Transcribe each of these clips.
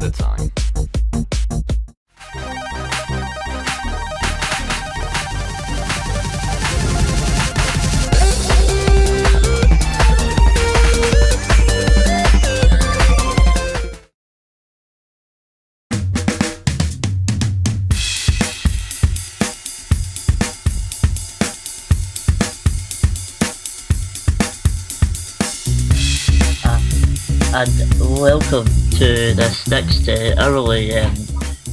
at a time. And welcome to this next early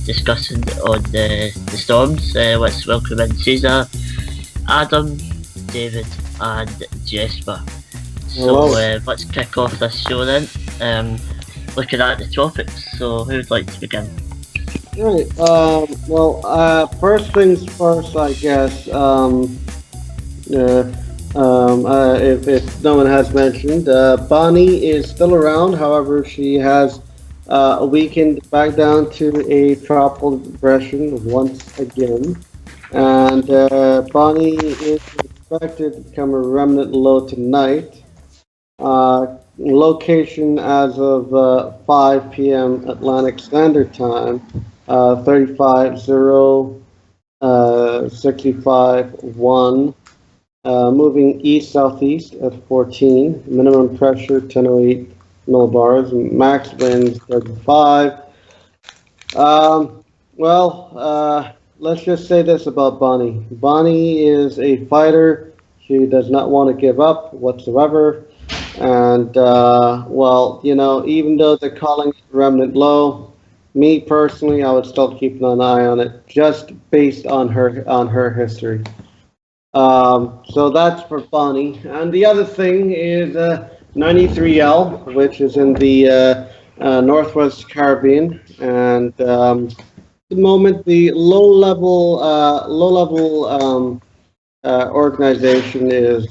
discussion on the storms. Let's welcome in Caesar, Adam, David and Jesper. So let's kick off this show then, looking at the tropics. So who would like to begin? Right. First things first, I guess. If no one has mentioned, Bonnie is still around. However, she has weakened back down to a tropical depression once again. And Bonnie is expected to become a remnant low tonight. Location as of 5 p.m. Atlantic Standard Time, 35-0-65-1. Moving east-southeast at 14, minimum pressure 1008 millibars, max winds 35. Let's just say this about Bonnie. Bonnie is a fighter. She does not want to give up whatsoever. And, even though they're calling it remnant low, me personally, I would still keep an eye on it just based on her history. So that's for Bonnie. And the other thing is 93L, which is in the Northwest Caribbean. And at the moment, the low-level organization is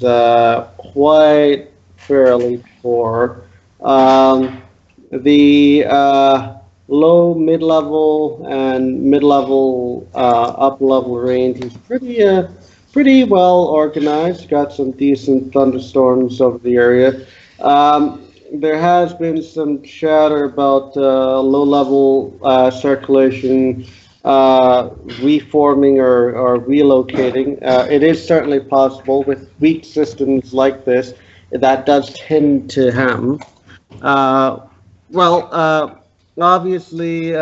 quite fairly poor. The low, mid-level, and mid-level, up-level range is pretty well organized. Got some decent thunderstorms over the area. There has been some chatter about low-level circulation reforming or relocating. It is certainly possible with weak systems like this. That does tend to happen. Obviously,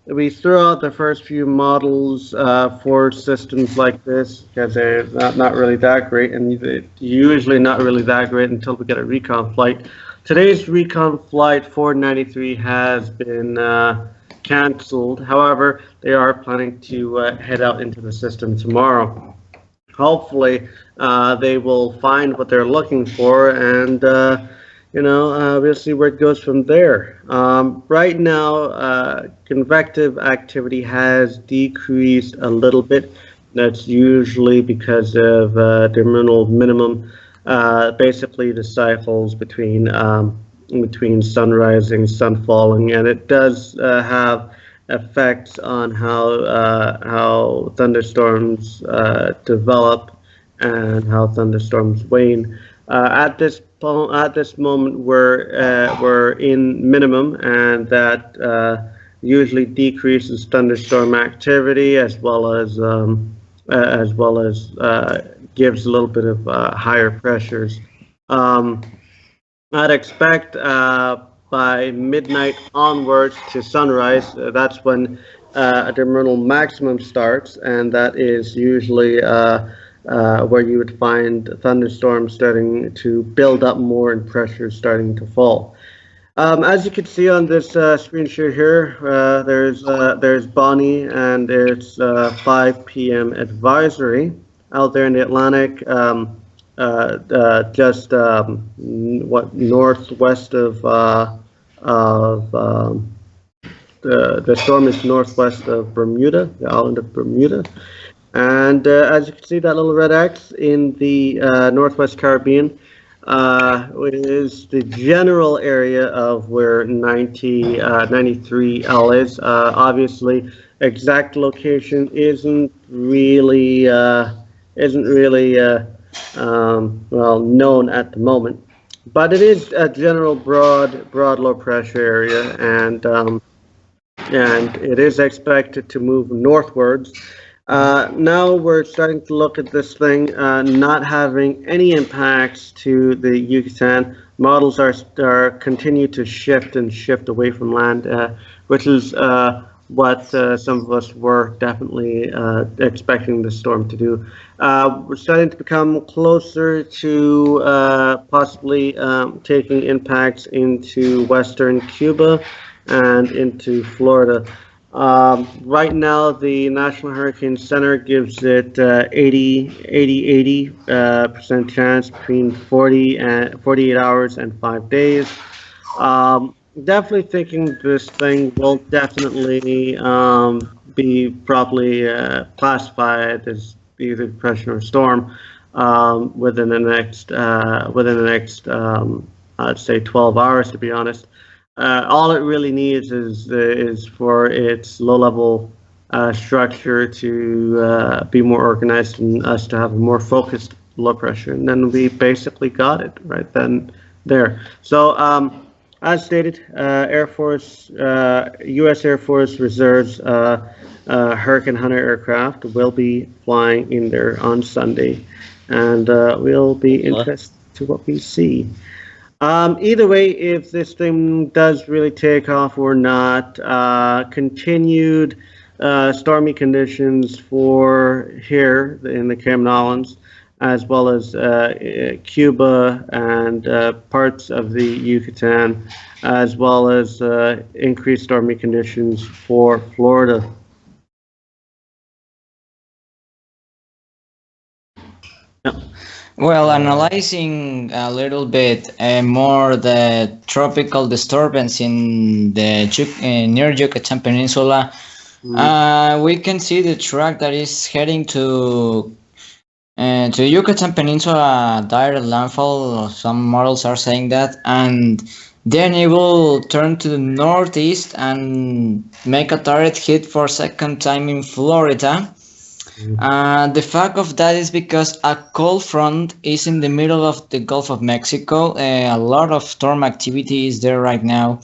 we threw out the first few models for systems like this because they're not really that great, and they're usually not really that great until we get a recon flight. Today's recon flight for 93 has been canceled. However, they are planning to head out into the system tomorrow. Hopefully, they will find what they're looking for, and we'll see where it goes from there. Right now, convective activity has decreased a little bit. That's usually because of terminal minimum, basically the cycles between sun rising, sun falling, and it does have effects on how thunderstorms develop and how thunderstorms wane. At this moment, we're in minimum, and that usually decreases thunderstorm activity as well as gives a little bit of higher pressures. I'd expect by midnight onwards to sunrise, that's when a terminal maximum starts, and that is usually where you would find thunderstorms starting to build up more and pressure starting to fall. As you can see on this screen share here, there's Bonnie, and it's 5 p.m. advisory out there in the Atlantic, just northwest of the storm is northwest of Bermuda, the island of Bermuda. And as you can see, that little red X in the Northwest Caribbean is the general area of where 93L is. Obviously, exact location isn't really known at the moment, but it is a general broad low pressure area, and and it is expected to move northwards. Now we're starting to look at this thing not having any impacts to the Yucatan. Models are continue to shift and shift away from land, which is what some of us were definitely expecting the storm to do. We're starting to become closer to possibly taking impacts into western Cuba and into Florida. Right now, the National Hurricane Center gives it 80% chance between 48 hours and 5 days. Definitely thinking this thing will definitely be properly classified as either depression or storm within the next I'd say 12 hours, to be honest. All it really needs is for its low-level structure to be more organized and us to have a more focused low pressure, and then we basically got it right then there. So as stated, Air Force, U.S. Air Force reserves Hurricane Hunter aircraft will be flying in there on Sunday, and we'll be interested to what we see. Either way, if this thing does really take off or not, continued stormy conditions for here in the Cayman Islands, as well as Cuba and parts of the Yucatan, as well as increased stormy conditions for Florida. Well, analyzing a little bit more the tropical disturbance in the near Yucatan Peninsula, we can see the track that is heading to Yucatan Peninsula direct landfall. Some models are saying that, and then it will turn to the northeast and make a direct hit for second time in Florida. The fact of that is because a cold front is in the middle of the Gulf of Mexico. A lot of storm activity is there right now,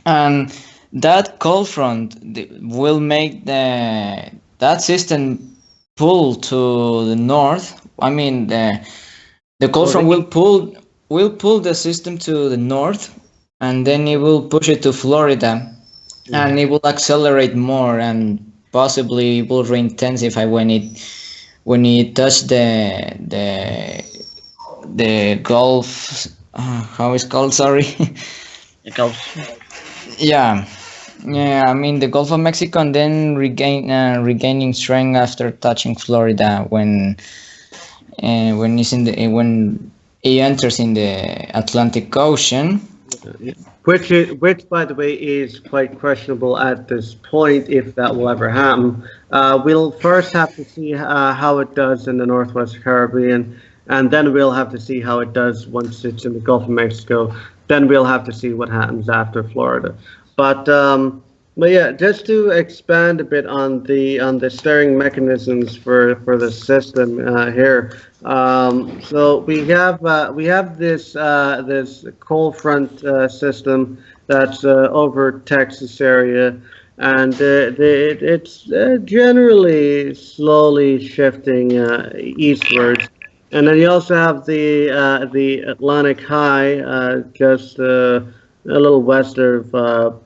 and that cold front will make that system pull to the north. I mean, the cold front will pull the system to the north, and then it will push it to Florida, and it will accelerate more and possibly will re-intensify when it touch the Gulf. How is called? Sorry. The Gulf. Yeah. I mean the Gulf of Mexico, and then regaining strength after touching Florida when it enters in the Atlantic Ocean. Which, by the way, is quite questionable at this point, if that will ever happen. We'll first have to see how it does in the Northwest Caribbean, and then we'll have to see how it does once it's in the Gulf of Mexico. Then we'll have to see what happens after Florida. But yeah, just to expand a bit on the steering mechanisms for the system here. So we have this cold front system that's over Texas area, and it's generally slowly shifting eastwards. And then you also have the Atlantic high just a little west of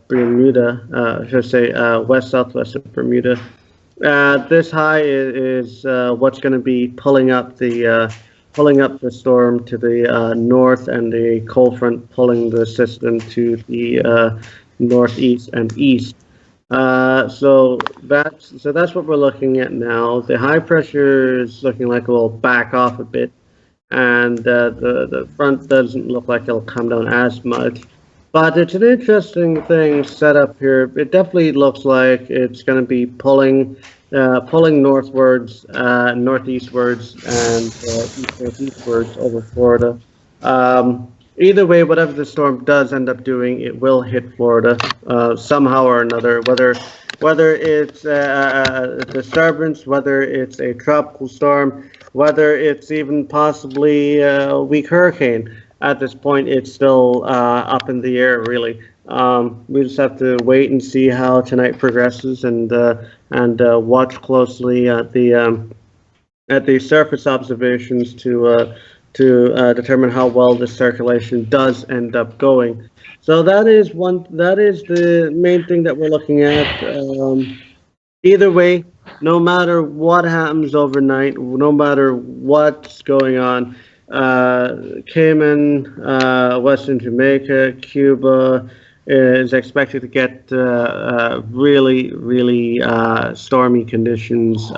Bermuda, I should say west-southwest of Bermuda. This high is what's going to be pulling up the storm to the north, and the cold front pulling the system to the northeast and east. So that's what we're looking at now. The high pressure is looking like it will back off a bit, and the front doesn't look like it'll come down as much. But it's an interesting thing set up here. It definitely looks like it's going to be pulling northwards, northeastwards, and eastwards over Florida. Either way, whatever the storm does end up doing, it will hit Florida somehow or another. Whether it's a disturbance, whether it's a tropical storm, whether it's even possibly a weak hurricane. At this point, it's still up in the air, really. We just have to wait and see how tonight progresses, and watch closely at the surface observations to determine how well the circulation does end up going. So that is one. That is the main thing that we're looking at. Either way, no matter what happens overnight, no matter what's going on, Cayman, Western Jamaica, Cuba is expected to get really, really stormy conditions.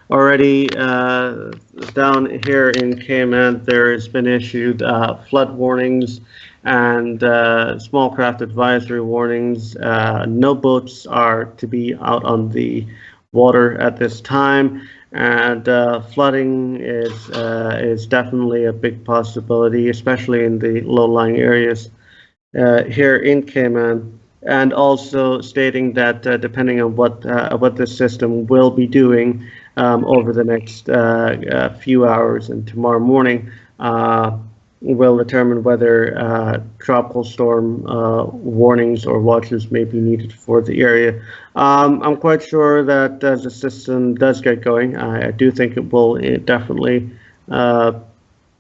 Already down here in Cayman, there has been issued flood warnings and small craft advisory warnings. No boats are to be out on the water at this time, and flooding is definitely a big possibility, especially in the low-lying areas here in Cayman. And also stating that depending on what the system will be doing over the next few hours and tomorrow morning, will determine whether tropical storm warnings or watches may be needed for the area. I'm quite sure that as the system does get going, I do think it will definitely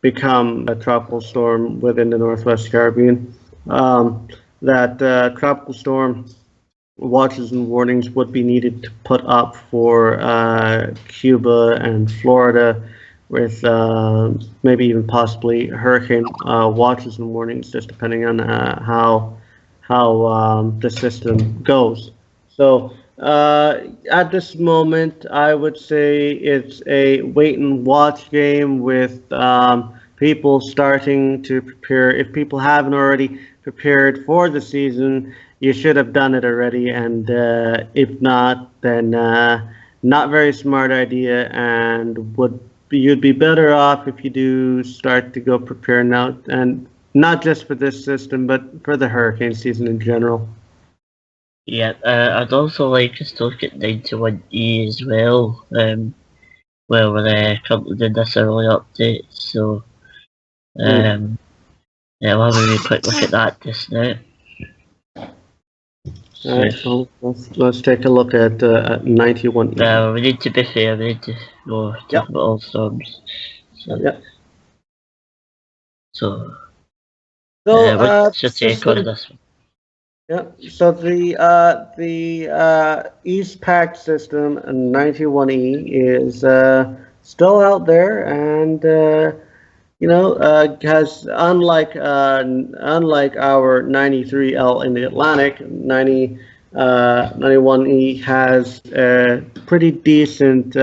become a tropical storm within the Northwest Caribbean. That tropical storm watches and warnings would be needed to put up for Cuba and Florida, with maybe even possibly hurricane watches and warnings, just depending on how the system goes. So at this moment, I would say it's a wait and watch game with people starting to prepare. If people haven't already prepared for the season, you should have done it already, and if not, then not very smart idea, and you'd be better off if you do start to go prepare now, and not just for this system, but for the hurricane season in general. Yeah, I'd also like us to look at 91E as well. Well, we're currently doing this early update, so yeah, we'll have a really quick look at that just now. Alright, so let's take a look at 91E. Well, we need to be fair, we need to go talk about all storms. So, So, what's your take on this one? Yeah, so the East Pac system 91E is still out there, and has unlike our 93L in the Atlantic, 91E has a pretty decent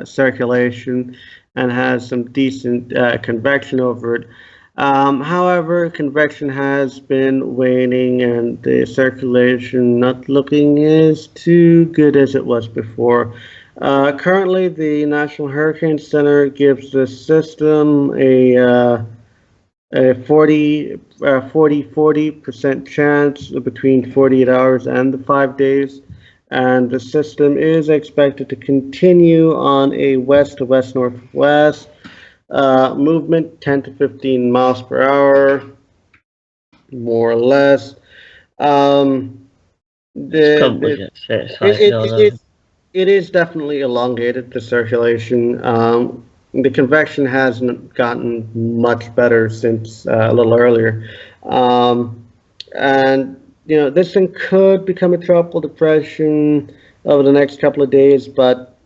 circulation and has some decent convection over it. However, convection has been waning, and the circulation not looking as too good as it was before. Currently, the National Hurricane Center gives the system a 40% chance between 48 hours and the 5 days, and the system is expected to continue on a west to west northwest movement, 10 to 15 miles per hour, more or less. It is definitely elongated, the circulation. The convection hasn't gotten much better since a little earlier. And, this thing could become a tropical depression over the next couple of days, but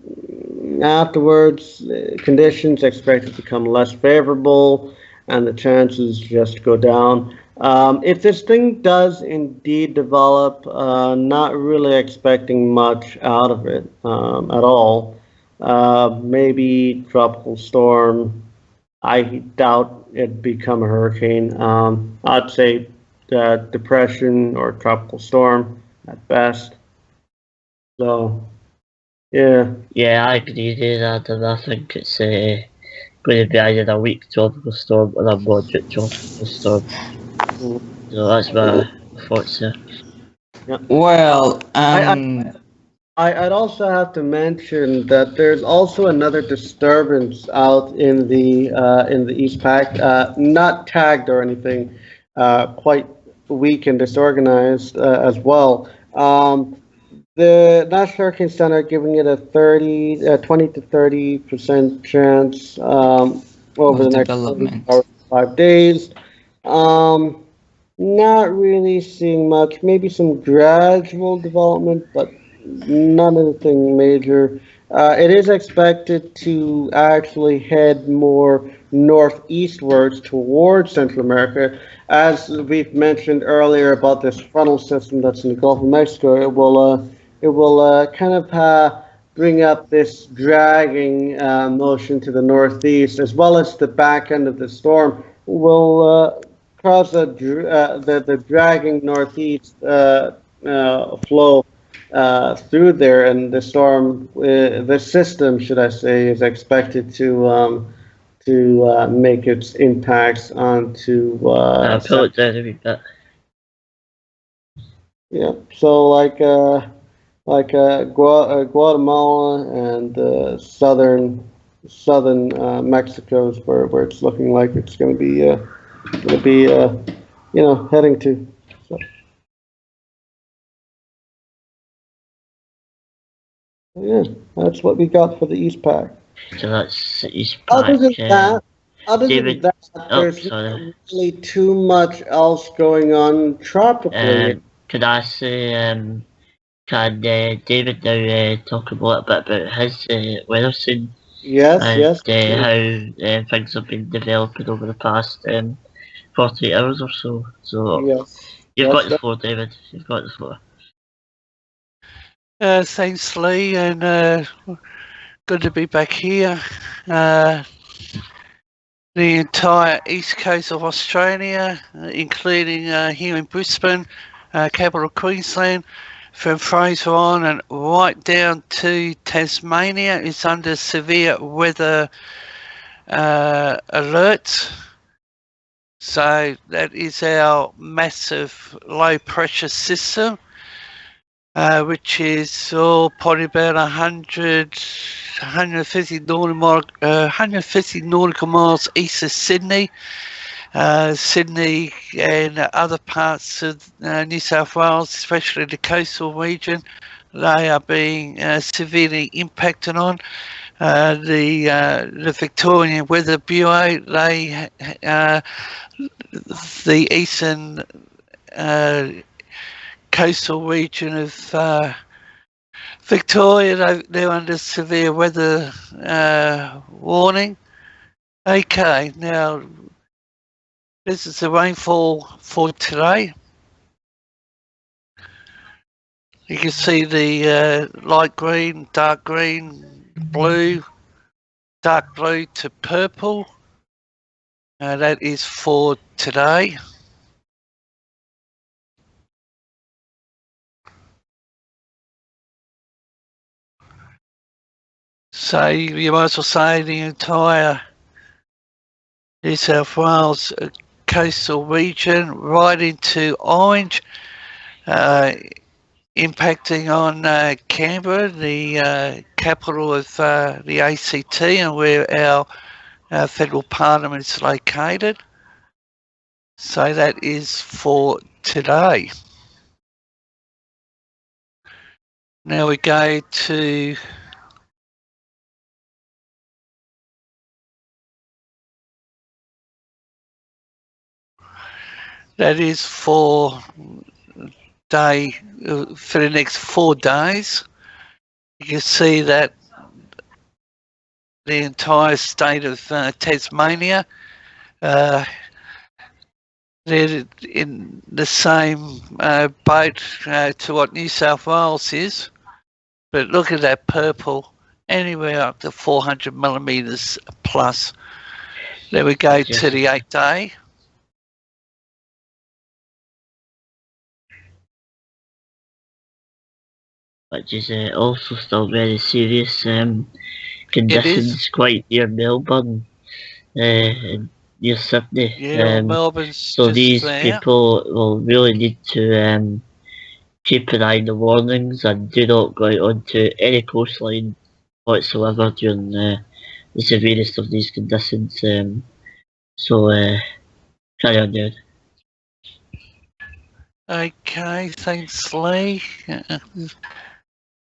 afterwards, conditions expected to become less favorable, and the chances just go down. If this thing does indeed develop, not really expecting much out of it at all. Maybe tropical storm. I doubt it'd become a hurricane. I'd say depression or tropical storm at best. So, yeah. Yeah, I agree with that, and I think it's going to be either a weak tropical storm or a moderate tropical storm. So that's my thoughts there. Yeah. Well, I'd also have to mention that there's also another disturbance out in the East Pac, not tagged or anything, quite weak and disorganized as well. The National Hurricane Center giving it a 20 to 30% chance over Of the next 40 development. hours, 5 days. Um, Not really seeing much. Maybe some gradual development, but none anything major. It is expected to actually head more northeastwards towards Central America. As we've mentioned earlier about this frontal system that's in the Gulf of Mexico, it will kind of bring up this dragging motion to the northeast, as well as the back end of the storm will cause the dragging northeast flow through there, and the storm, the system, should I say, is expected to make its impacts onto Pull it down a wee bit. yeah. So Guatemala and southern Mexico is where it's looking like it's going to be heading to. So, yeah, that's what we got for the East Pack. So that's East Other Pack. than that, David, there's sorry. not really too much else going on tropically. Could I say, can David now talk a little bit about his weather scene Yes, and yes. how things have been developing over the past 48 hours or so? So Yes. you've yes, got the floor, David. You've got the floor. Thanks, Lee, and good to be back here. The entire east coast of Australia, including here in Brisbane, capital Queensland, from Fraser on and right down to Tasmania, is under severe weather alert. So that is our massive low pressure system, which is probably about 150 nautical miles east of Sydney. Sydney and other parts of New South Wales, especially the coastal region, they are being severely impacted on. The Victorian Weather Bureau, the eastern coastal region of Victoria, they're under severe weather warning. Okay, now this is the rainfall for today. You can see the light green, dark green, blue, dark blue to purple. That is for today. So you might as well say the entire New South Wales coastal region right into orange, impacting on Canberra, the capital of the ACT, and where our federal parliament is located. So that is for today. Now we go to that is for day for the next 4 days. You can see that the entire state of Tasmania, they're in the same boat to what New South Wales is. But look at that purple, anywhere up to 400 millimetres plus. There we go to the 8 day. Which is also still very serious conditions quite near Melbourne and near Sydney. Yeah, Melbourne's so these there. people will really need to keep an eye on the warnings and do not go out onto any coastline whatsoever during the severest of these conditions. So carry on, David. Okay, thanks, Lee.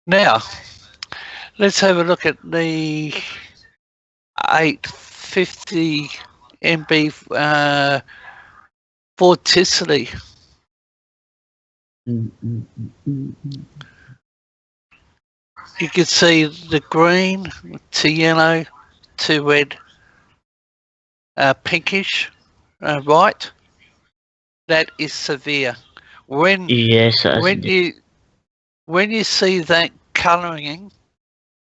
Now, let's have a look at the 850 MB vorticity. You can see the green to yellow to red, pinkish, right. That is severe. Yes, When you see that colouring,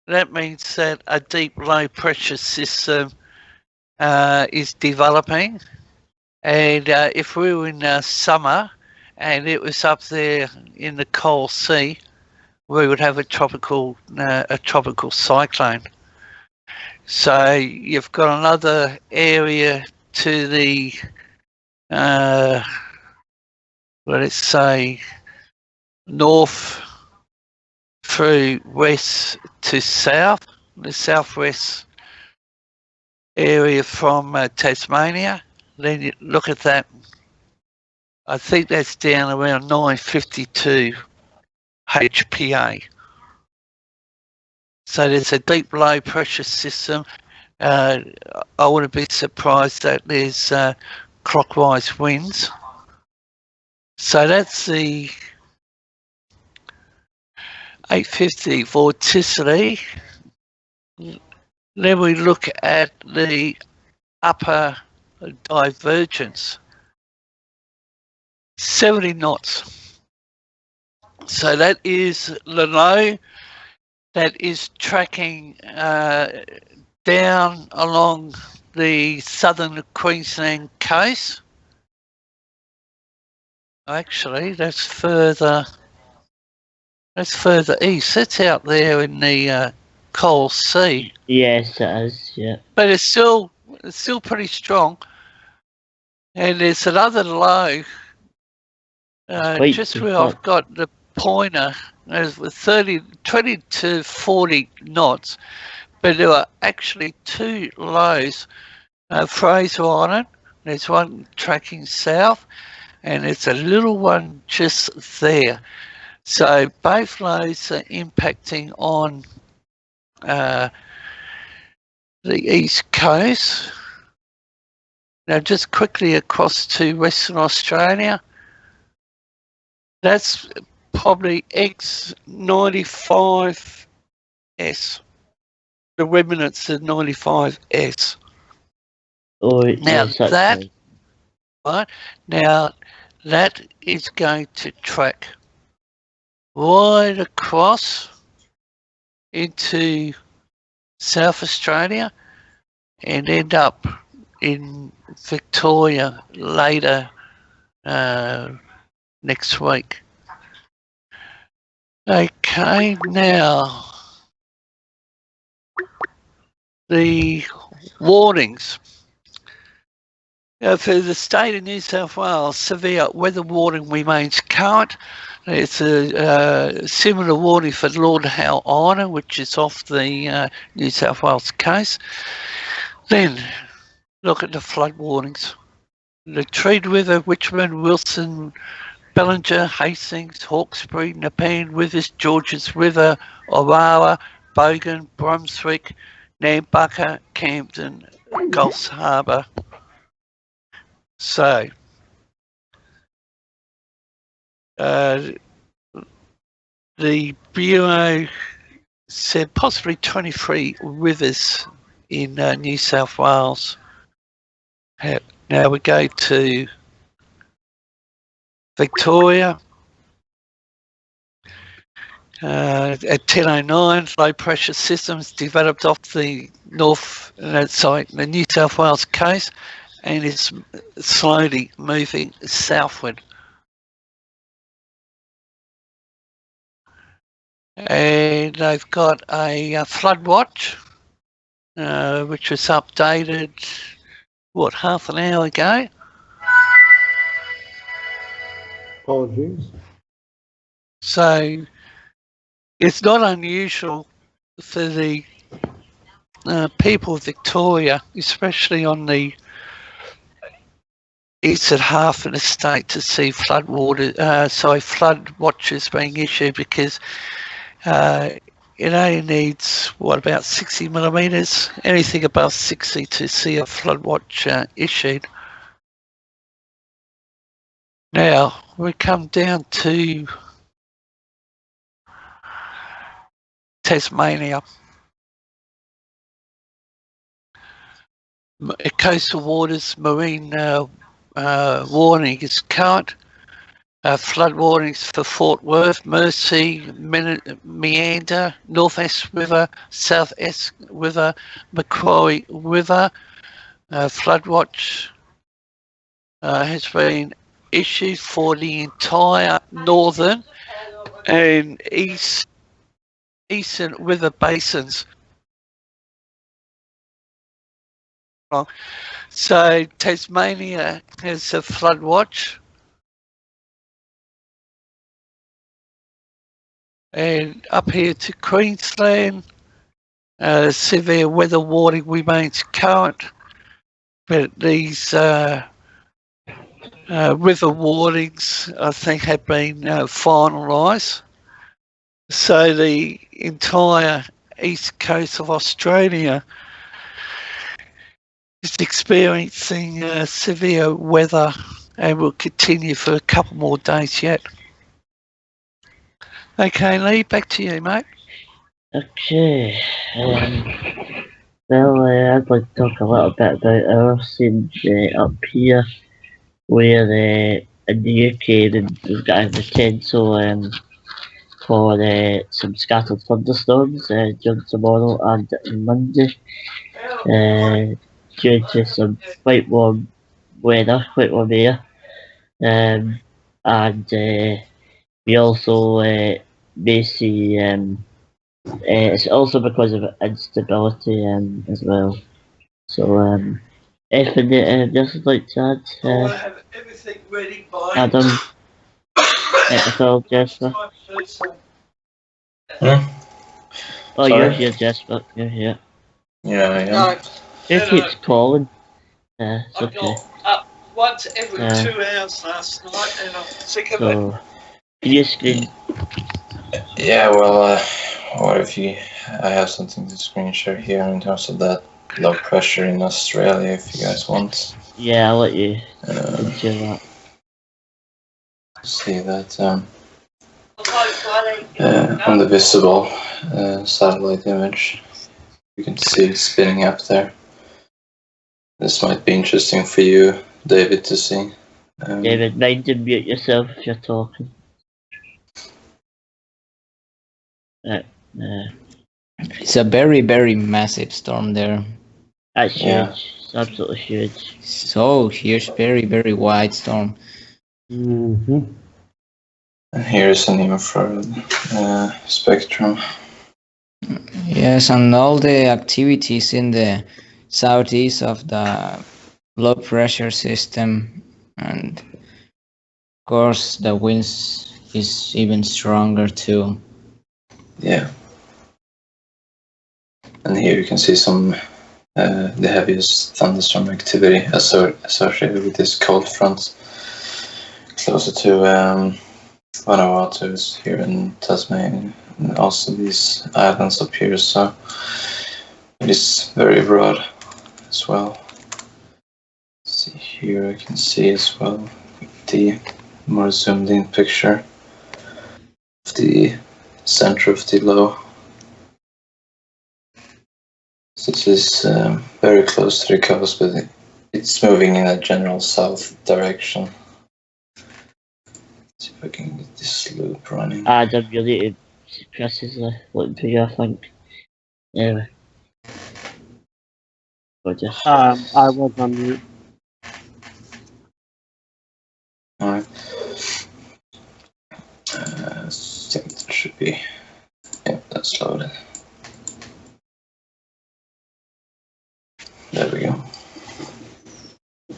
that means that a deep low pressure system is developing. And if we were in summer and it was up there in the Coral Sea, we would have a tropical cyclone. So you've got another area to the, let's say, north through west to south, the southwest area from Tasmania. Then you look at that. I think that's down around 952 HPA. So there's a deep low pressure system. I wouldn't be surprised that there's clockwise winds. So that's the 850 vorticity. Then we look at the upper divergence, 70 knots. So that is the low that is tracking down along the southern Queensland coast. Actually, that's further east. That's out there in the Coral Sea. Yes, it is. Yeah. But it's still pretty strong. And there's another low just where I've got the pointer. There's 20 to 40 knots, but there are actually two lows. Fraser Island, there's one tracking south, and there's a little one just there. So both lows are impacting on the east coast. Now just quickly across to Western Australia, that's probably X95S, the remnants of 95S. Oh, now yes, that, right, now that is going to track right across into South Australia and end up in Victoria later next week. Okay, now the warnings. For the state of New South Wales, severe weather warning remains current. It's a similar warning for Lord Howe Island, which is off the New South Wales coast. Then look at the flood warnings. The Tweed River, Richmond, Wilson, Bellinger, Hastings, Hawkesbury, Nepean Rivers, Georges River, Orara, Bogan, Brunswick, Nambucca, Camden, Gulfs Harbour. So, the Bureau said possibly 23 rivers in New South Wales. Now we go to Victoria. At 10:09, low pressure systems developed off the the New South Wales coast, and it's slowly moving southward. And they've got a flood watch, which was updated, half an hour ago? Apologies. So it's not unusual for the people of Victoria, especially on the eastern half of the state to see flood watches being issued, because it only needs, about 60 millimetres, anything above 60 to see a flood watch issued. Now, we come down to Tasmania. Coastal waters marine warning is current. Flood warnings for Fort Worth, Mersey, Meander, North-East River, South-East River, Macquarie River. Flood watch has been issued for the entire northern and eastern river basins. So Tasmania has a flood watch, and up here to Queensland, severe weather warning remains current, but these river warnings, I think, have been finalised. So the entire east coast of Australia is experiencing severe weather and will continue for a couple more days yet. Okay, Lee, back to you, mate. Okay. Well, I'd like to talk a little bit about our scene up here, where in the UK we've got a potential for some scattered thunderstorms during tomorrow and Monday, due to some quite warm weather, quite warm air, and we also may see it's also because of instability as well. So anything just like to add, I have everything ready by Adam, all, Jasper? Oh, Sorry? you're here, Jasper. You're here. Yeah, I am. No, Who keeps calling? It's I okay. got up once every 2 hours last night, and I'm sick of it. So, your screen. Yeah, well, what if I have something to screen share here in terms of that low pressure in Australia, if you guys want. Yeah, I'll let you do that. See that on the visible satellite image, you can see it spinning up there. This might be interesting for you, David, to see. David, mind to mute yourself if you're talking. It's a very, very massive storm there. That's Yeah. huge. It's absolutely huge. So huge, very, very wide storm. Mm-hmm. And here's an infrared spectrum. Yes, and all the activities in the southeast of the low pressure system, and of course the winds is even stronger too. Yeah. And here you can see some the heaviest thunderstorm activity associated with this cold front closer to Vanuatu is here in Tasmania, and also these islands up here, so it is very broad as well. See here, I can see as well the more zoomed in picture of the center of the low. So this is very close to the coast, but it's moving in a general south direction. Let's see if I can get this loop running. Adam, you need to press his looking for you, I think. Anyway. Or just... I was on mute. Alright. I think that should be. Yep, that's loaded. There we go. You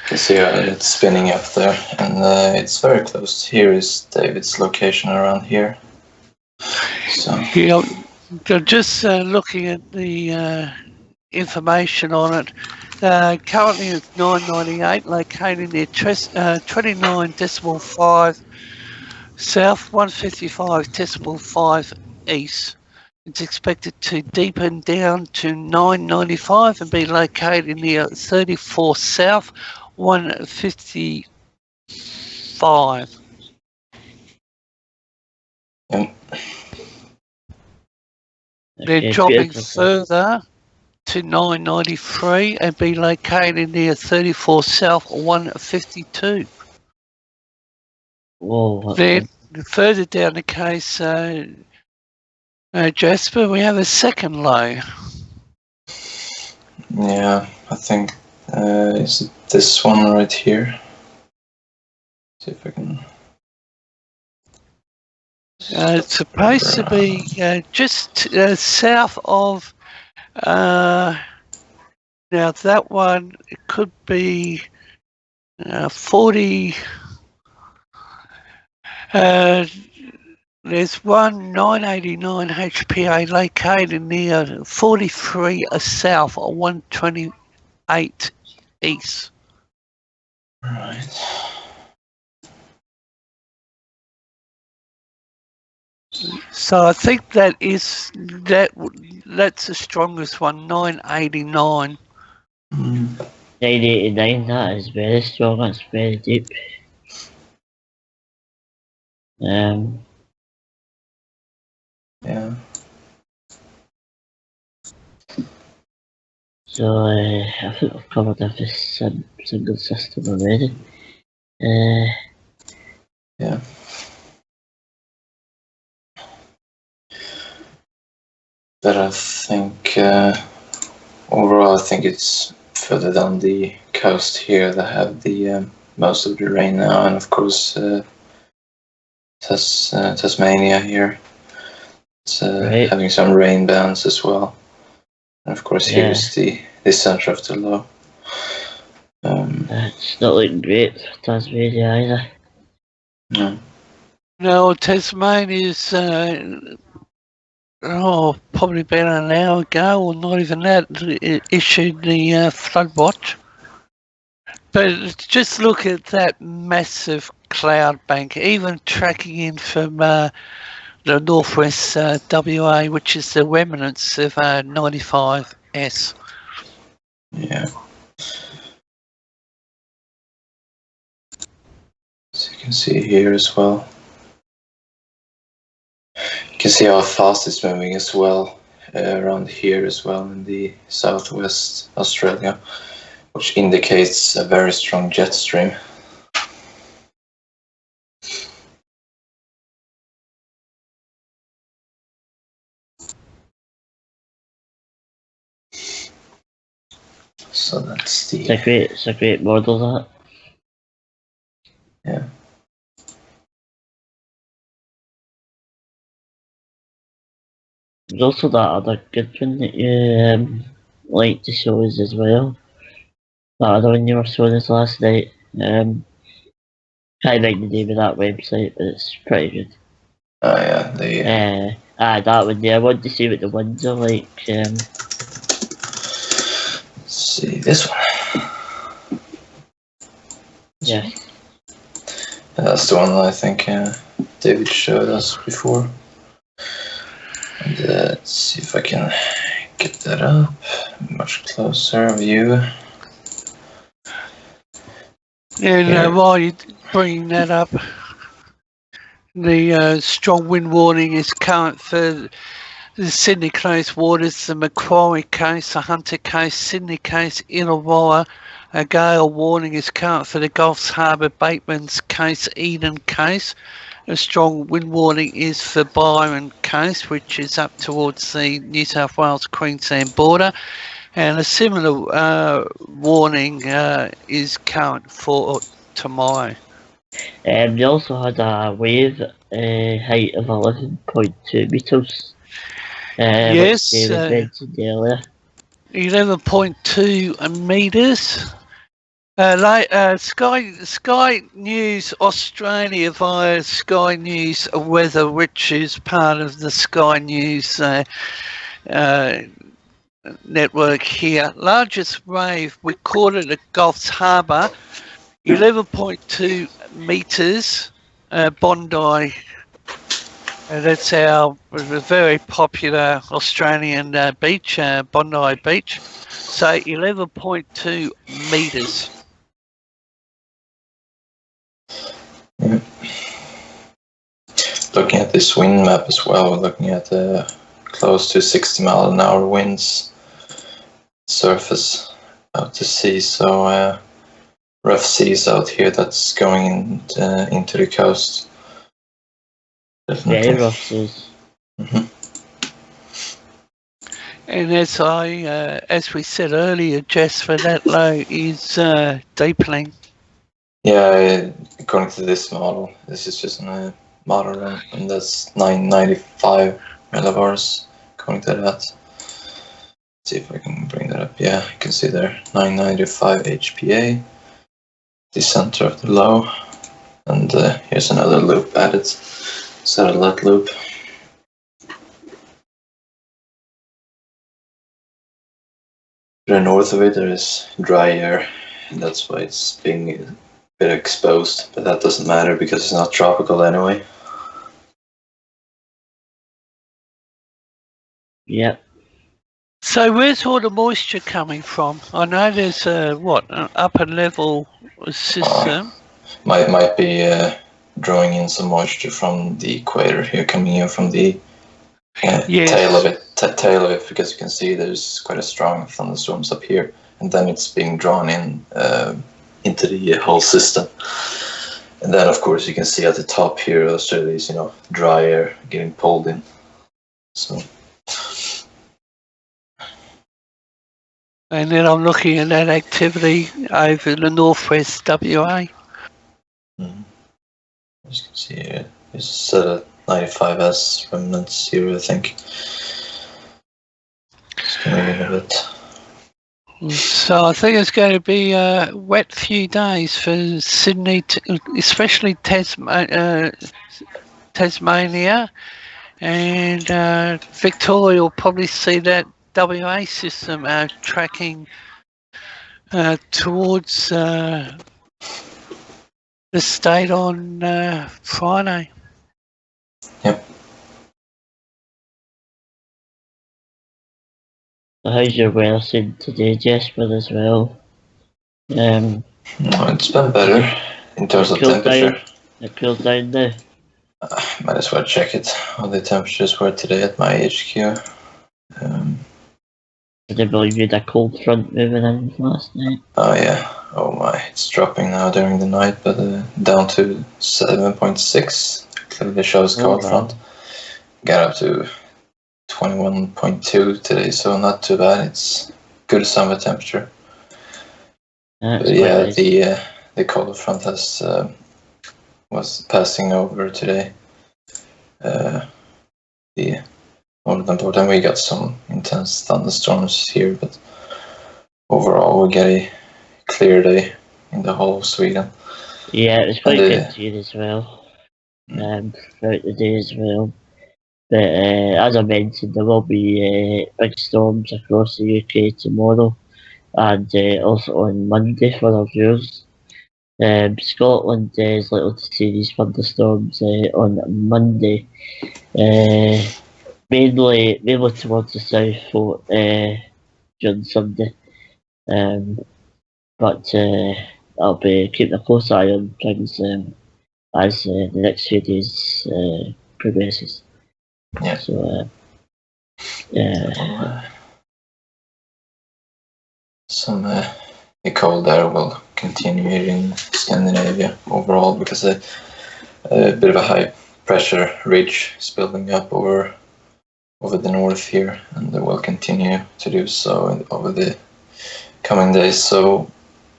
can see it's spinning up there, and it's very close. Here is David's location around here. So Yeah, just looking at the information on it, Currently it's 998, located near 29.5 south, 155.5 east. It's expected to deepen down to 995 and be located near 34 south, 155. Yeah. Then Okay, dropping beautiful. further to 993 and be located near 34 south, 152. Whoa, Then further down the case, Jasper, we have a second low. Yeah, I think is it this one right here? See if I can. It's supposed to be just south of. Now that one, it could be 40. There's one 989 HPA located near 43 south, 128 east. Right. So I think that's the strongest one, 989. 989, that is very strong, that's very deep. Yeah. So I think I've covered every single system already. Yeah. But I think overall, I think it's further down the coast here that have the most of the rain now, and of course Tasmania here. It's Right. having some rain bands as well, and of course Yeah. here's the center of the low. It's not looking great for Tasmania either. No. No, Tasmania's probably about an hour ago, or not even that, it issued the flood watch. But just look at that massive cloud bank, even tracking in from the northwest WA, which is the remnants of 95S. Yeah. So you can see here as well. You can see how fast it's moving as well around here as well in the southwest Australia, which indicates a very strong jet stream. So that's the It's a great model, that. yeah. There's also that other good one that you like to show us as well. That other one you were showing us last night. Can't like the name of that website, but it's pretty good. Oh yeah, the That one there. I want to see what the winds are like. let's see this one. Yeah. That's the one that I think David showed us before. And let's see if I can get that up. Much closer view. And Here. while you're bringing that up, the strong wind warning is current for the Sydney Coast waters, the Macquarie Coast, the Hunter Coast, Sydney Coast, Illawarra. A gale warning is current for the Gulfs Harbour, Bateman's Coast, Eden Coast. A strong wind warning is for Byron Coast, which is up towards the New South Wales Queensland border. And a similar warning is current for tomorrow. They also had a wave height of 11.2 metres. Yes, which David mentioned earlier. 11.2 metres. Sky News Australia via Sky News Weather, which is part of the Sky News network here. Largest wave recorded at Gulf's Harbour, 11.2 metres, Bondi. That's our very popular Australian beach, Bondi Beach. So 11.2 metres. Yeah. Looking at this wind map as well, we're looking at close to 60 mile an hour winds, surface out to sea, so rough seas out here that's going into the coast. Definitely. Very rough seas. Mm-hmm. And as we said earlier, Jess, for that low is deepening. Yeah, according to this model, this is just a model run, and that's 995 millibars, according to that. Let's see if I can bring that up. Yeah, you can see there, 995 HPA, the center of the low, and here's another loop added, satellite loop. To the north of it, there is dry air, and that's why it's being a bit exposed, but that doesn't matter because it's not tropical anyway. Yep. So where's all the moisture coming from? I know there's an upper level system. Might be drawing in some moisture from the equator here, coming in from the Yes. tail of it, because you can see there's quite a strong thunderstorms up here, and then it's being drawn in into the whole system. And then of course you can see at the top here, Australia's dry air getting pulled in. So. And then I'm looking at that activity over the northwest WA. Mm-hmm. As you can see here, it's set at 95S remnants here, I think. It's coming in a bit. So I think it's going to be a wet few days for Sydney, especially Tasmania, and Victoria will probably see that WA system tracking towards the state on Friday. Yep. How's your weather seen today, Jesper, as well? It's been better in terms of temperature. It cooled down now. Might as well check it, what the temperatures were today at my HQ. I didn't believe you had a cold front moving in last night. Oh yeah, oh my, it's dropping now during the night, but down to 7.6, clearly shows cold front. Got up to 21.2 today, so not too bad. It's good summer temperature. But yeah, nice. The colder front was passing over today. The northern part, and we got some intense thunderstorms here, but overall we get a clear day in the whole of Sweden. Yeah, it was quite good here as well. Throughout the day as well. But as I mentioned, there will be big storms across the UK tomorrow, and also on Monday for our viewers. Scotland is likely to see these thunderstorms on Monday, mainly towards the south during Sunday. But I'll be keeping a close eye on things as the next few days progresses. Yeah. So, the cold air will continue here in Scandinavia overall, because a bit of a high pressure ridge is building up over the north here, and it will continue to do so over the coming days. So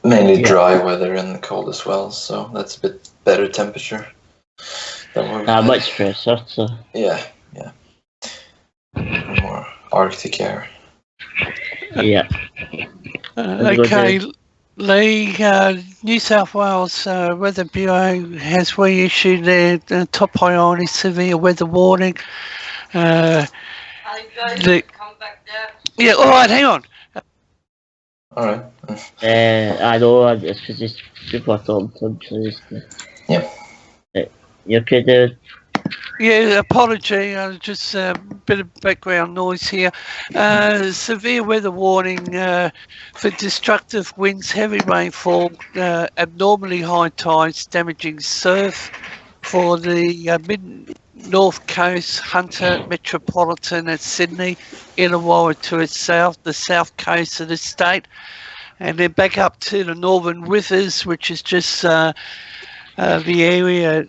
mainly dry weather and cold as well. So that's a bit better temperature. Much fresher. So yeah. More Arctic air. Yeah. Okay, Lee, New South Wales Weather Bureau has reissued their top priority severe weather warning. The, yeah, all right, hang on. All right. I know, it's just before Tom, so just. Yep. You okay, dude? Yeah, apology, just a bit of background noise here. Severe weather warning for destructive winds, heavy rainfall, abnormally high tides, damaging surf for the mid-north coast, Hunter, Metropolitan and Sydney, Illawarra to its south, the south coast of the state, and then back up to the northern rivers, which is just the area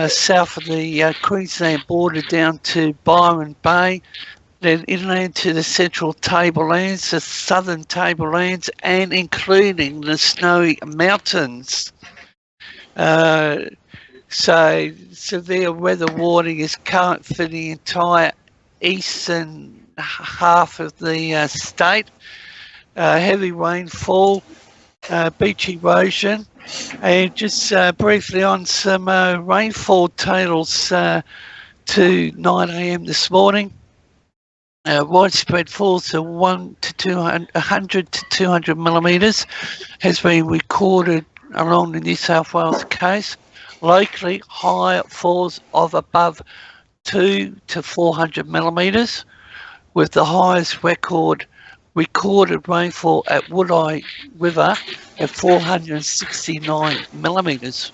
south of the Queensland border down to Byron Bay, then inland to the central tablelands, the southern tablelands, and including the Snowy Mountains. So severe weather warning is current for the entire eastern half of the state. Heavy rainfall, beach erosion, and just briefly on some rainfall totals to 9 a.m. this morning. Widespread falls of 100 to 200 millimetres has been recorded along the New South Wales coast. Locally, high falls of above 200 to 400 millimetres, with the highest recorded rainfall at Woodeye River at 469 millimetres,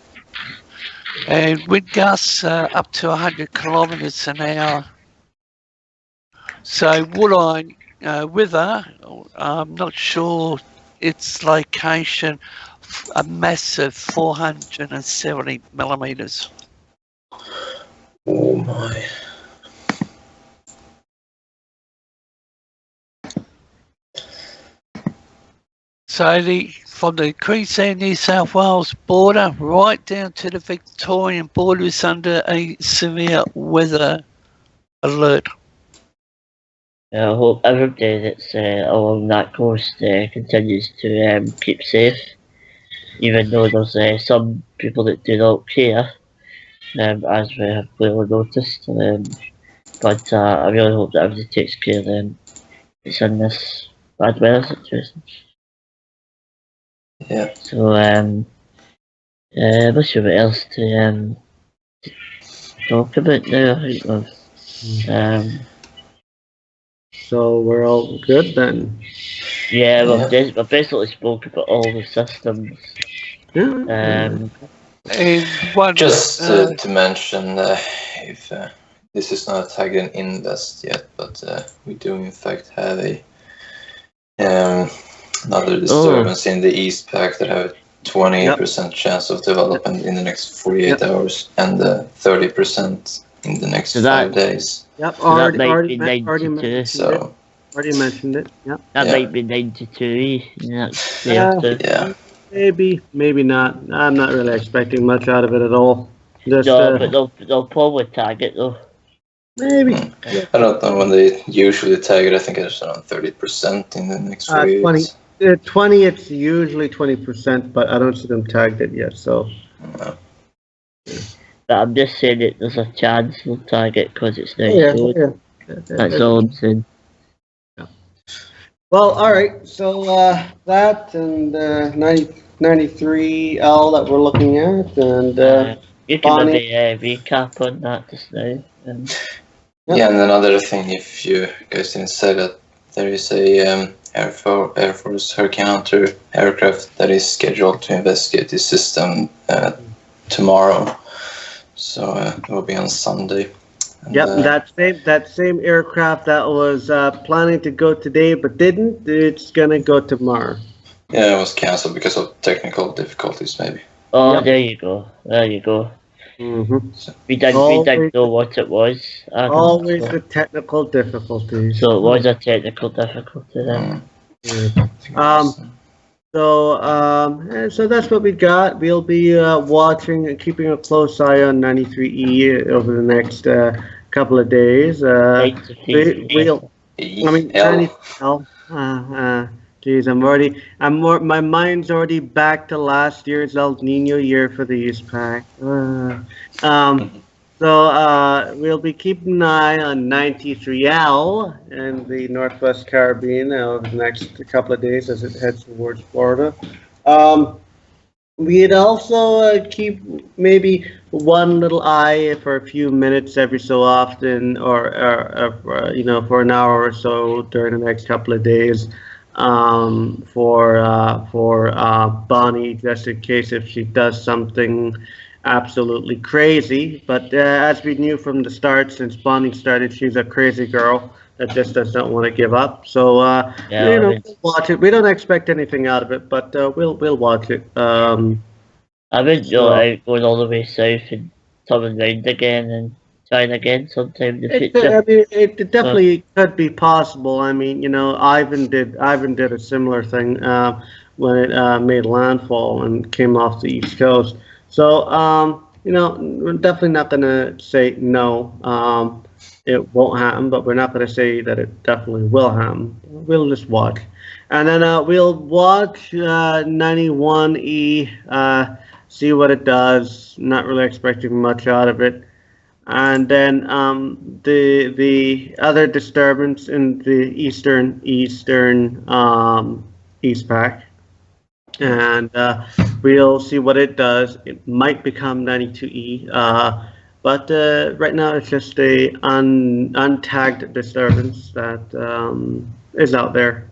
and wind gusts up to 100 kilometres an hour. So Woodeye River, I'm not sure its location, a massive 470 millimetres. Oh my. So from the Queensland New South Wales border right down to the Victorian border is under a severe weather alert. I hope everybody that's along that coast continues to keep safe, even though there's some people that do not care, as we have clearly noticed. But I really hope that everybody takes care of them. It's in this bad weather situation. Yeah. So, I'm not sure what else to talk about now. I think So we're all good then. yeah, we've basically spoke about all the systems. Yeah. And one, Just to mention, if this is not tagged in Invest yet, but we do in fact have a another disturbance in the East Pack that have 28% chance of development in the next 48 hours and 30% in the next 5 days. Yep, So already that might be mentioned 92. it. So Already mentioned it. Yep. That Yeah. might be 92. That's yeah, Maybe not. I'm not really expecting much out of it at all. Just, No, but they'll probably tag it though. maybe. I don't know when they usually tag it. I think it's around 30% in the next 48. 20, it's usually 20%, but I don't see them tagged it yet, so. No. But I'm just saying that there's a chance they'll tag it because it's now showed. That's all I'm saying. Well, all right. So that and 93L that we're looking at, and You can Bonnie. maybe recap on that just now. Yeah, and another thing, if you guys didn't say that, there is a Air Force Hurricane Hunter aircraft that is scheduled to investigate this system tomorrow. So it will be on Sunday. And, Yep, that same aircraft that was planning to go today but didn't, it's gonna go tomorrow. Yeah, it was cancelled because of technical difficulties, maybe. Oh, Yep. there you go. There you go. Mm-hmm. We didn't know what it was. Always the technical difficulties. So it was a technical difficulty then. So that's what we got. We'll be watching and keeping a close eye on 93E over the next couple of days. Geez, my mind's already back to last year's El Nino year for the East Pack. So we'll be keeping an eye on 93L in the Northwest Caribbean over the next couple of days as it heads towards Florida. We'd also keep maybe one little eye for a few minutes every so often, or you know, for an hour or so during the next couple of days, for Bonnie, just in case if she does something absolutely crazy. But as we knew from the start, since Bonnie started, she's a crazy girl that just doesn't want to give up. So Yeah, you know, I mean, we'll watch it. We don't expect anything out of it, but we'll watch it. I wouldn't So rule it out going all the way south and coming round again and trying again sometime in the future. I mean, it definitely could be possible. I mean, you know, Ivan did a similar thing when it made landfall and came off the East Coast. So you know, we're definitely not going to say no. It won't happen, but we're not going to say that it definitely will happen. We'll just watch, and then we'll watch 91E, see what it does. Not really expecting much out of it. And then the other disturbance in the eastern East Pac, and we'll see what it does. It might become 92E, but right now it's just a untagged disturbance that is out there.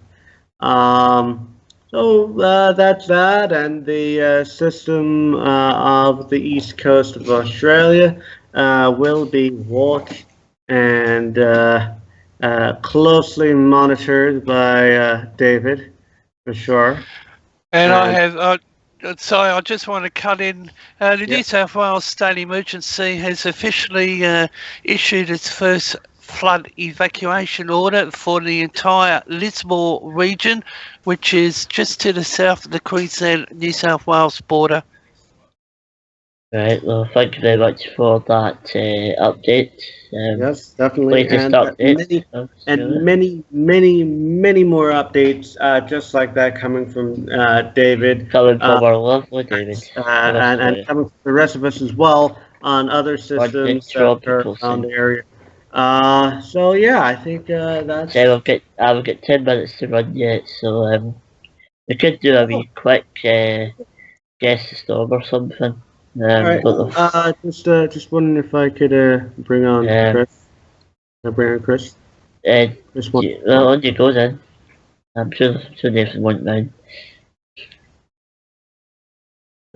So that's that, and the system of the east coast of Australia will be watched and closely monitored by David, for sure. And I And- have, sorry, I just want to cut in. The New Yeah. South Wales State Emergency has officially issued its first flood evacuation order for the entire Lismore region, which is just to the south of the Queensland-New South Wales border. Right, well, thank you very much for that update. Yes, definitely. Latest And update. many more updates just like that coming from David. Coming from our lovely David. And coming from the rest of us as well on other systems that are tropical around scene. the area. So yeah, I think that's So I've got 10 minutes to run yet, so we could do a wee quick guess the storm or something. all right. But Just wondering if I could bring on Chris. Can I bring on Chris? Just one. well, on you go then. I'm sure Nathan won't mind.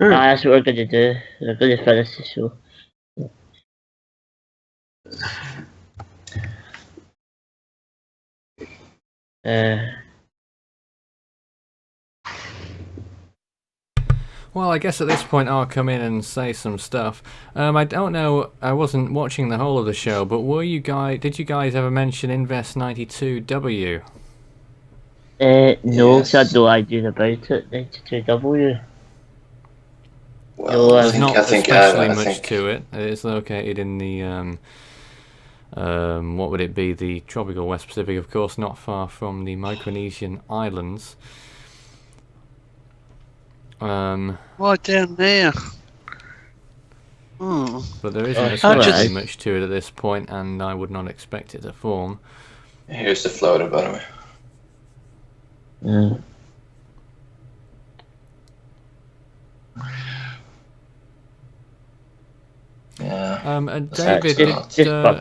All right. That's what we're going to do. We're going to finish the show. Well, I guess at this point I'll come in and say some stuff. I don't know, I wasn't watching the whole of the show, but did you guys ever mention Invest 92W? No, Yes. I had no idea about it. 92W. Well, No, I There's think, not I think especially I much think to it. It's located in the, what would it be, the tropical West Pacific, of course, not far from the Micronesian islands. Right down there. But there isn't Oh, especially alright. much to it at this point, and I would not expect it to form. here's the floater, by the way. Mm. Yeah. David,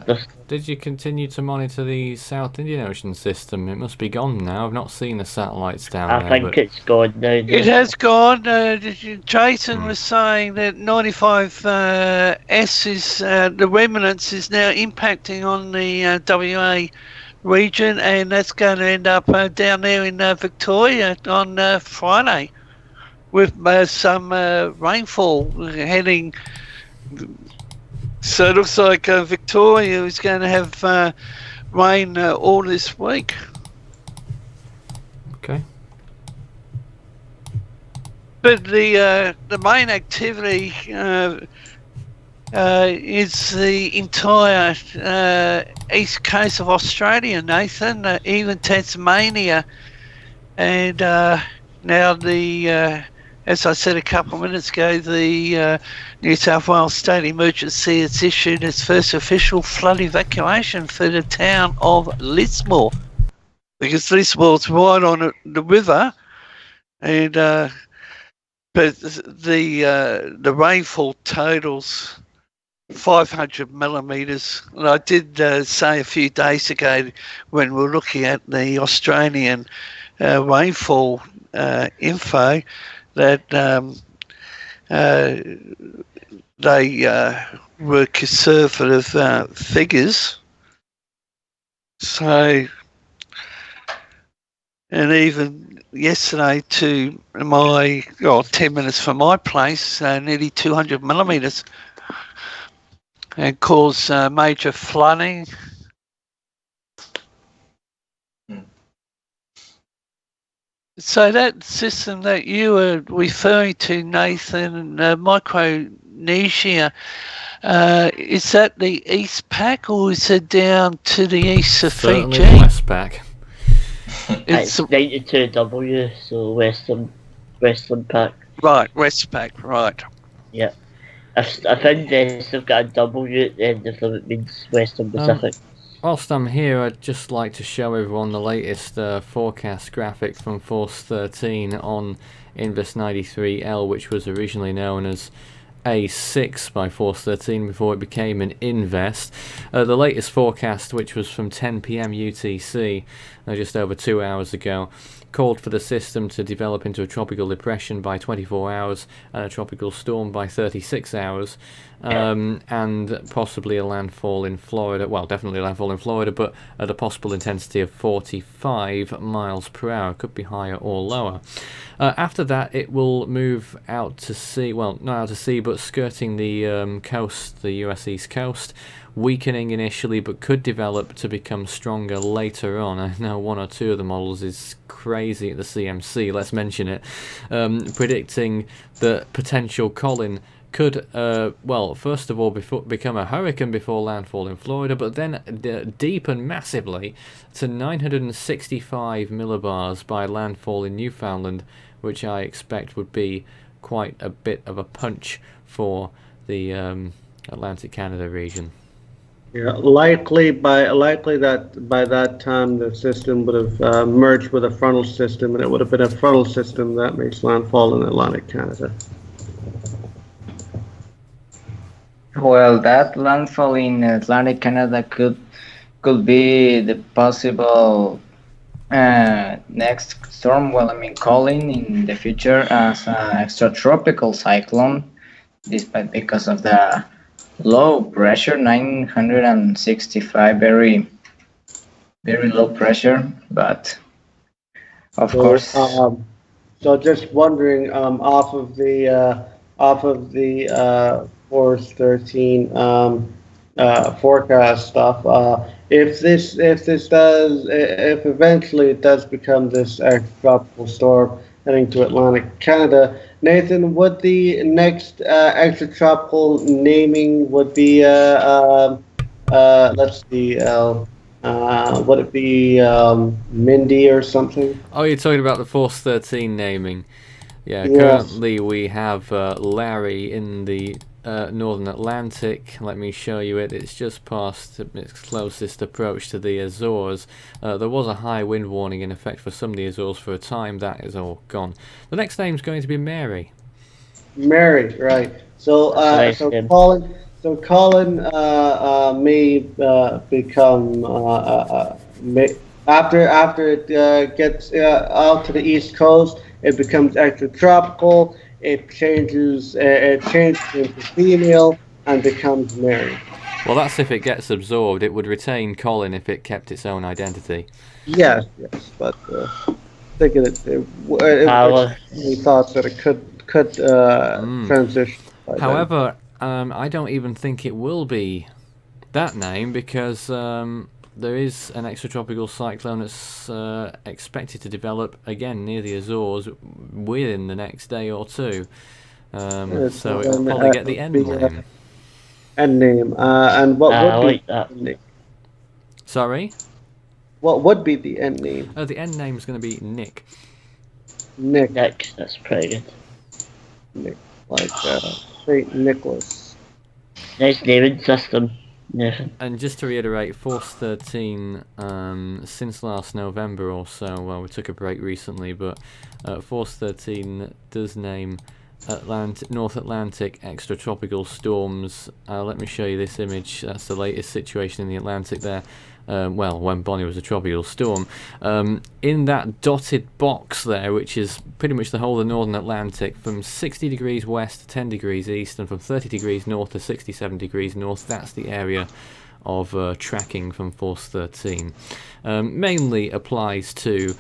Just did you continue to monitor the South Indian Ocean system? It must be gone now. I've not seen the satellites down I there. think But it's gone now. It has gone. Jason was saying that 95S is the remnants is now impacting on the WA region, and that's going to end up down there in Victoria on Friday with some rainfall heading. So it looks like Victoria is going to have rain all this week. okay. But the main activity is the entire east coast of Australia, Nathan, even Tasmania, and now the as I said a couple of minutes ago, the New South Wales State Emergency has issued its first official flood evacuation for the town of Lismore, because Lismore's right on the river, and but the rainfall totals 500 millimetres. And I did say a few days ago when we were looking at the Australian rainfall info that they were conservative figures. So, and even yesterday to 10 minutes from my place, nearly 200 millimetres, and caused major flooding. So that system that you were referring to, Nathan, Micronesia, is that the East Pac, or is it down to the east of Certainly Fiji? West Pac. It's 92W, so Western Pac. Right, West Pac, right. Yeah. If Invest have got a W at the end of them, it means Western Pacific. Whilst I'm here, I'd just like to show everyone the latest forecast graphic from Force 13 on Invest 93L, which was originally known as A6 by Force 13 before it became an Invest. The latest forecast, which was from 10 PM UTC, just over 2 hours ago, called for the system to develop into a tropical depression by 24 hours and a tropical storm by 36 hours, and possibly a landfall in Florida. Well, definitely a landfall in Florida, but at a possible intensity of 45 miles per hour. Could be higher or lower. After that, it will move out to sea. Well, not out to sea, but skirting the coast, the US East Coast, weakening initially, but could develop to become stronger later on. I know one or two of the models is crazy at the CMC, let's mention it, predicting that potential Colin could, well, first of all become a hurricane before landfall in Florida, but then deepen massively to 965 millibars by landfall in Newfoundland, which I expect would be quite a bit of a punch for the Atlantic Canada region. Yeah, likely that by that time the system would have merged with a frontal system, and it would have been a frontal system that makes landfall in Atlantic Canada. Well, that landfall in Atlantic Canada could be the possible next storm. Well, I mean, Colin in the future as an extratropical cyclone, despite because of the low pressure, 965, very low pressure, but of course. So just wondering, off of the Force 13 forecast stuff, if eventually it does become this extratropical storm heading to Atlantic Canada, Nathan, would the next extratropical naming would be let's see, would it be Mindy or something? Oh, you're talking about the Force 13 naming. Yeah, Yes. Currently we have Larry in the Northern Atlantic. Let me show you it. It's just past its closest approach to the Azores. There was a high wind warning in effect for some of the Azores for a time. That is all gone. The next name is going to be Mary. Mary, right. So Colin may become after it gets out to the East Coast, it becomes extratropical. It changes into female and becomes Mary. Well, that's if it gets absorbed. It would retain Colin if it kept its own identity. Yes, but thinking we thought that it could transition. However, I don't even think it will be that name, because there is an extratropical cyclone that's expected to develop again near the Azores within the next day or two. So it will probably get the end name. End name. And what would be that name? Sorry? What would be the end name? The end name is going to be Nick. Nick. Nick, that's pretty good. like Saint Nicholas. Nice naming system, Nathan. And just to reiterate, Force 13, since last November or so, well, we took a break recently, but Force 13 does name North Atlantic extratropical storms. Let me show you this image. That's the latest situation in the Atlantic there. Well, when Bonnie was a tropical storm. In that dotted box there, which is pretty much the whole of the Northern Atlantic, from 60 degrees west to 10 degrees east, and from 30 degrees north to 67 degrees north, that's the area of tracking from Force 13. Mainly applies to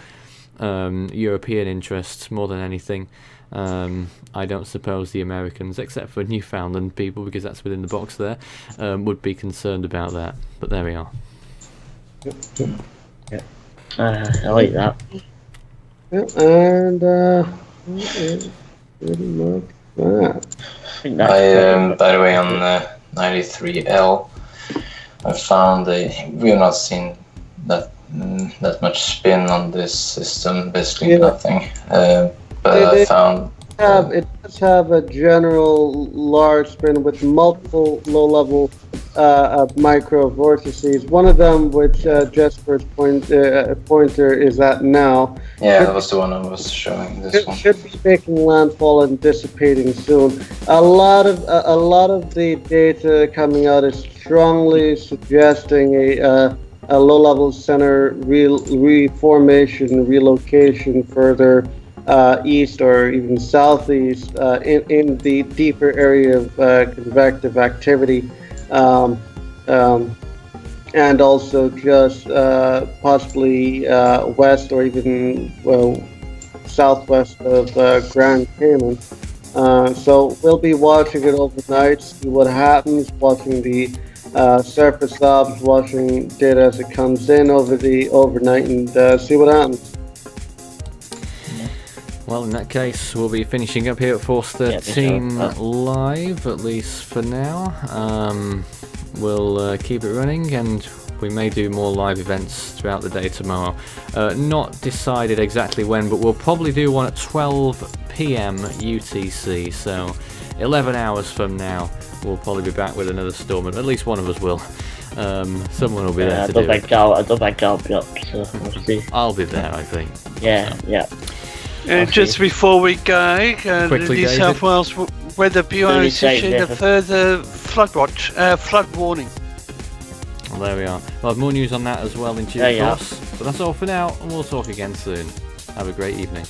European interests more than anything. I don't suppose the Americans, except for Newfoundland people, because that's within the box there, would be concerned about that. But there we are. Yeah. I like that. Yeah, and pretty much that. I think that's By the way, on 93L, I found we have not seen that much spin on this system, basically nothing. But I found it does have a general large spin with multiple low-level micro vortices. One of them, which Jesper's pointer is at now, that was the one I was showing. This one should be making landfall and dissipating soon. A lot of the data coming out is strongly suggesting a low-level center reformation, relocation further east or even southeast in the deeper area of convective activity, and also just possibly west or even southwest of Grand Cayman. So we'll be watching it overnight, see what happens, watching the surface obs, watching data as it comes in over the overnight, and see what happens. Well, in that case, we'll be finishing up here at Force 13 live, at least for now. We'll keep it running, and we may do more live events throughout the day tomorrow. Not decided exactly when, but we'll probably do one at 12 PM UTC, so 11 hours from now, we'll probably be back with another storm, and at least one of us will. Someone will be there to do it. I don't think I'll be up, so we'll see. I'll be there, I think. Yeah, so. yeah. Just before we go, the New South Wales Weather Bureau is issuing a further flood warning. Well, there we are. We'll have more news on that as well in due course. But that's all for now, and we'll talk again soon. Have a great evening.